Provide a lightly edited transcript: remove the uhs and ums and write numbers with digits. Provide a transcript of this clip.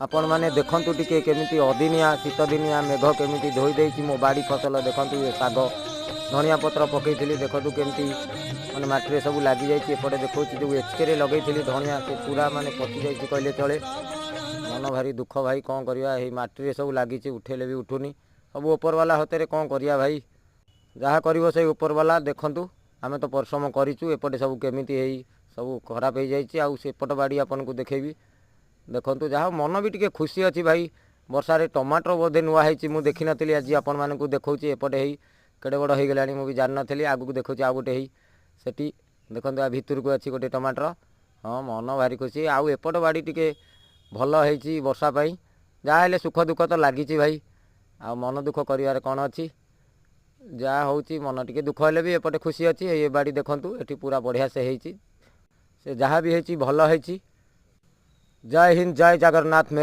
आपण मैंने देखु टिके केमिति अदिनिया शीत दिनिया मेघ केमिति धोई देछि मो बाड़ी फसल देखु ये शाग धनिया पत्र पकई देखु केमिति माने माटी सब लगी जाइए एपटे देखो जो एचके लगे धनिया से पूरा माने पचि जाइए कहले चले मन भारी दुख भाई कौन करवा माटी सब लगी उठेले भी उठुनी सब ऊपर वाला हाथ कौन करिया भाई जहाँ कर से ऊपर वाला देखु आम तो परिश्रम करूँ एपटे सब केमिति सब खराब हो जाए सेपट बाड़ी आपन को देखेबी देखु जहाँ मन भी टिके खुशी अच्छी भाई वर्षारे टमाटर बोधे नुआ है मुझे देखी नी आज आपण मानक देखा एपटे ही केड़े बड़ हो गला मुझे जान नी आगू देखा आ गोटे सेठी देखो आ भितर को अच्छी गोटे टमाटर हाँ मन भारी खुशी आउ एपट बाड़ी टिके भल है वर्षापाई जहाँ सुख दुख तो लगी भाई आ मन दुख कर कौन अच्छी जहाँ हूँ मन टिके दुख हेले भी एपटे खुशी अच्छी ये बाड़ी देखु ये पूरा बढ़िया से जहाँ भी है भल है। जय हिंद जय जगन्नाथ।